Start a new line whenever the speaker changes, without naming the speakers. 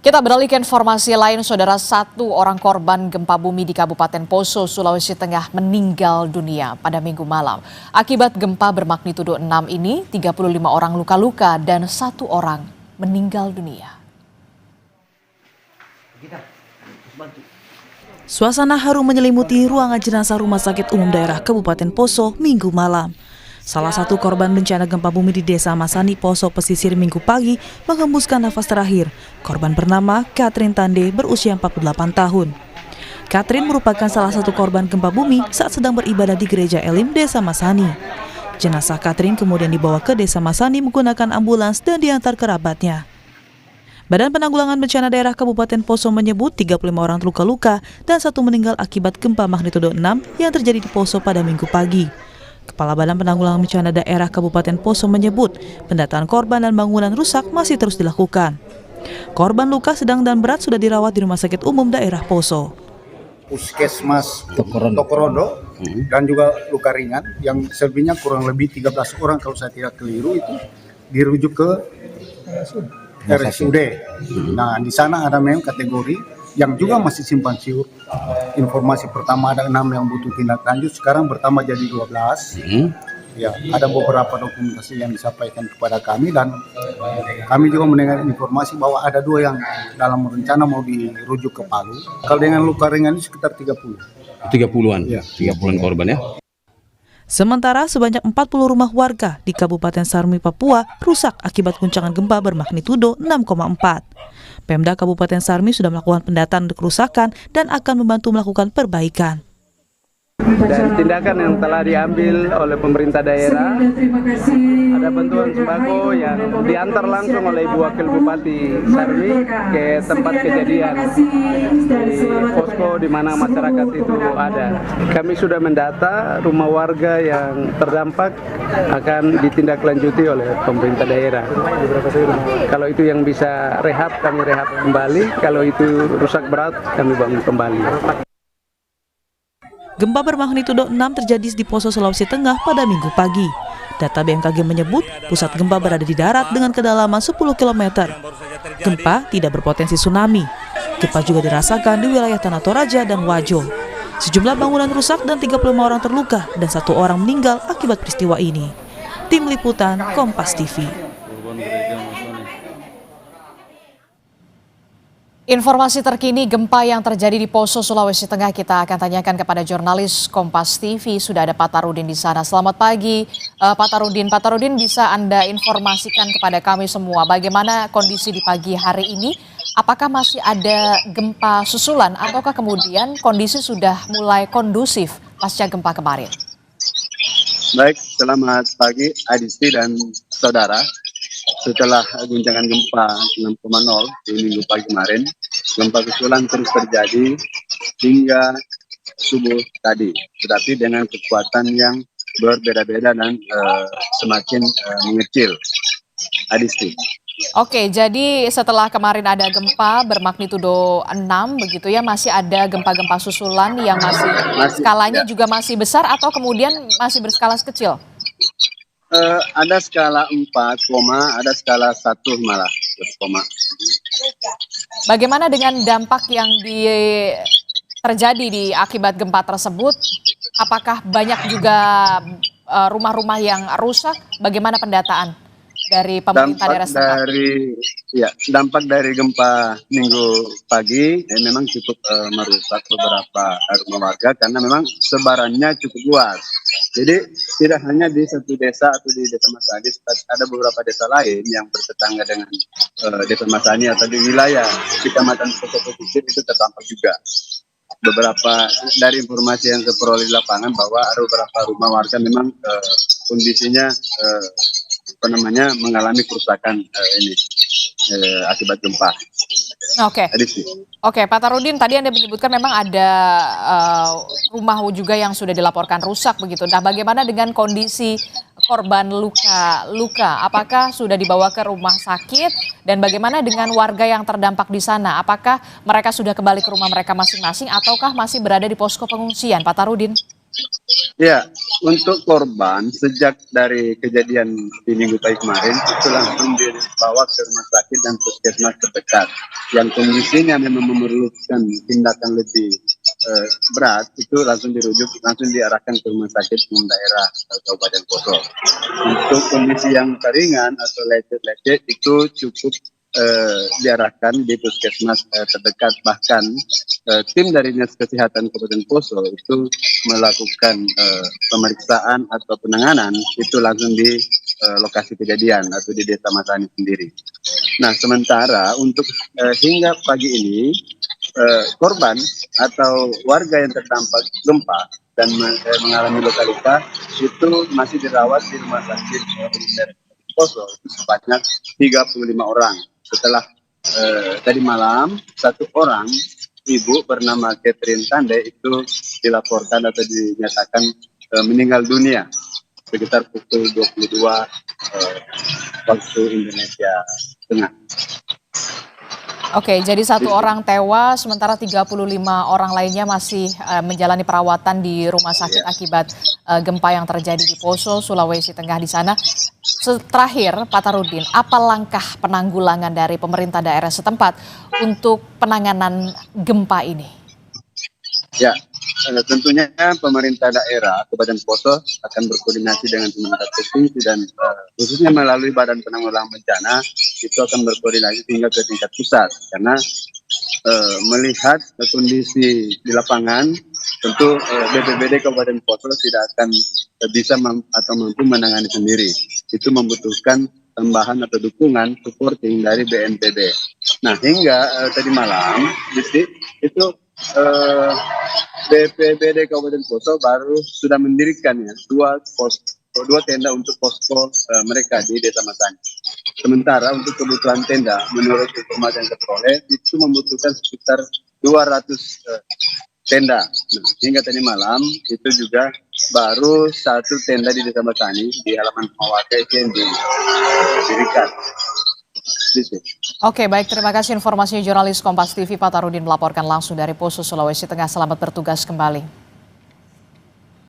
Kita beralih ke informasi lain, saudara. Satu orang korban gempa bumi di Kabupaten Poso, Sulawesi Tengah meninggal dunia pada Minggu malam. Akibat gempa bermagnitudo 6 ini, 35 orang luka-luka dan 1 orang meninggal dunia.
Suasana haru menyelimuti ruangan jenazah Rumah Sakit Umum Daerah Kabupaten Poso Minggu malam. Salah satu korban bencana gempa bumi di Desa Masani, Poso Pesisir Minggu pagi menghembuskan nafas terakhir. Korban bernama Catherine Tande berusia 48 tahun. Catherine merupakan salah satu korban gempa bumi saat sedang beribadah di Gereja Elim, Desa Masani. Jenazah Catherine kemudian dibawa ke Desa Masani menggunakan ambulans dan diantar kerabatnya. Badan Penanggulangan Bencana Daerah Kabupaten Poso menyebut 35 orang luka-luka dan 1 meninggal akibat gempa magnitudo 6 yang terjadi di Poso pada Minggu pagi. Kepala Badan Penanggulangan Bencana Daerah Kabupaten Poso menyebut pendataan korban dan bangunan rusak masih terus dilakukan. Korban luka sedang dan berat sudah dirawat di Rumah Sakit Umum Daerah Poso.
Puskesmas Tokorondo dan juga luka ringan yang selebihnya kurang lebih 13 orang kalau saya tidak keliru itu dirujuk ke RSUD. Nah, di sana ada memang kategori yang juga masih simpang siur. Informasi pertama ada 6 yang butuh tindak lanjut, sekarang bertambah jadi 12. Ya, ada beberapa dokumentasi yang disampaikan kepada kami dan kami juga mendengar informasi bahwa ada 2 yang dalam rencana mau dirujuk ke Palu. Kalau dengan luka ringan ini sekitar
30-an,
ya.
30-an korban ya.
Sementara sebanyak 40 rumah warga di Kabupaten Sarmi, Papua rusak akibat guncangan gempa bermagnitudo 6,4. Pemda Kabupaten Sarmi sudah melakukan pendataan kerusakan dan akan membantu melakukan perbaikan.
Dan tindakan yang telah diambil oleh pemerintah daerah, ada bantuan sembako yang diantar langsung oleh Ibu Wakil Bupati Sarmi ke tempat kejadian di posko di mana masyarakat itu ada. Kami sudah mendata rumah warga yang terdampak akan ditindaklanjuti oleh pemerintah daerah. Kalau itu yang bisa rehab, kami rehab kembali. Kalau itu rusak berat, kami bangun kembali.
Gempa bermagnitudo 6 terjadi di Poso, Sulawesi Tengah pada Minggu pagi. Data BMKG menyebut pusat gempa berada di darat dengan kedalaman 10 km. Gempa tidak berpotensi tsunami. Gempa juga dirasakan di wilayah Tanah Toraja dan Wajo. Sejumlah bangunan rusak dan 35 orang terluka dan 1 orang meninggal akibat peristiwa ini. Tim Liputan Kompas TV.
Informasi terkini gempa yang terjadi di Poso, Sulawesi Tengah kita akan tanyakan kepada jurnalis Kompas TV. Sudah ada Pak Tarudin di sana. Selamat pagi Pak Tarudin. Pak Tarudin, bisa Anda informasikan kepada kami semua bagaimana kondisi di pagi hari ini? Apakah masih ada gempa susulan ataukah kemudian kondisi sudah mulai kondusif pasca gempa kemarin?
Baik, selamat pagi Adisti dan saudara. Setelah guncangan gempa 6,0 di minggu pagi kemarin, gempa susulan terus terjadi hingga subuh tadi, tetapi dengan kekuatan yang berbeda-beda dan semakin mengecil. Adisti.
Oke, jadi setelah kemarin ada gempa bermagnitudo 6 begitu ya, masih ada gempa-gempa susulan yang masih skalanya juga masih besar atau kemudian masih berskala kecil?
Ada skala 4, ada skala 1 malah.
Bagaimana dengan dampak yang terjadi di akibat gempa tersebut? Apakah banyak juga rumah-rumah yang rusak? Bagaimana pendataan dari pemerintah daerah setempat?
Dampak dari gempa minggu pagi memang cukup merusak beberapa rumah warga karena memang sebarannya cukup luas. Jadi tidak hanya di satu desa atau di Desa Masani, ada beberapa desa lain yang bertetangga dengan Desa Masani atau di wilayah Kecamatan Poso Pesisir itu terdampak juga. Beberapa dari informasi yang saya peroleh di lapangan bahwa ada beberapa rumah warga memang kondisinya mengalami kerusakan akibat gempa.
Oke, Pak Tarudin, tadi Anda menyebutkan memang ada rumah juga yang sudah dilaporkan rusak begitu. Nah, bagaimana dengan kondisi korban luka? Apakah sudah dibawa ke rumah sakit dan bagaimana dengan warga yang terdampak di sana? Apakah mereka sudah kembali ke rumah mereka masing-masing ataukah masih berada di posko pengungsian, Pak Tarudin?
Ya, untuk korban sejak dari kejadian di minggu pagi kemarin itu langsung dibawa ke rumah sakit dan puskesmas terdekat. Yang kondisinya memang memerlukan tindakan lebih berat itu langsung diarahkan ke rumah sakit umum daerah Kabupaten Poso. Untuk kondisi yang ringan atau lecet-lecet itu cukup diarahkan di puskesmas terdekat. Bahkan tim dari Dinas Kesehatan Kabupaten Poso itu melakukan pemeriksaan atau penanganan itu langsung di lokasi kejadian atau di Desa Masani sendiri. Nah, sementara untuk hingga pagi ini korban atau warga yang terdampak gempa dan mengalami luka-luka itu masih dirawat di rumah sakit Poso itu sebanyak 35 orang. Setelah tadi malam satu orang ibu bernama Catherine Tande itu dilaporkan atau dinyatakan meninggal dunia sekitar pukul 22 waktu Indonesia Tengah.
Oke, jadi satu orang tewas, sementara 35 orang lainnya masih menjalani perawatan di rumah sakit akibat gempa yang terjadi di Poso, Sulawesi Tengah di sana. Terakhir, Pak Tarudin, apa langkah penanggulangan dari pemerintah daerah setempat untuk penanganan gempa ini?
Ya, tentunya pemerintah daerah Kabupaten Poso akan berkoordinasi dengan pemerintah provinsi dan khususnya melalui Badan Penanggulangan Bencana itu akan berkoordinasi hingga ke tingkat pusat karena melihat kondisi di lapangan tentu BPBD Kabupaten Poso tidak akan bisa atau mampu menangani sendiri. Itu membutuhkan tambahan atau dukungan supporting dari BNPB. Nah, hingga tadi malam itu BPBD Kabupaten Poso baru sudah mendirikan ya dua tenda untuk posko mereka di Desa Masani. Sementara untuk kebutuhan tenda menurut informasi yang terperoleh itu membutuhkan sekitar 200 tenda. Nah, hingga tadi malam itu juga baru satu tenda di Desa Masani di halaman rumah warga yang didirikan.
Oke, baik, terima kasih informasinya jurnalis Kompas TV Pak Tarudin melaporkan langsung dari Poso, Sulawesi Tengah. Selamat bertugas kembali.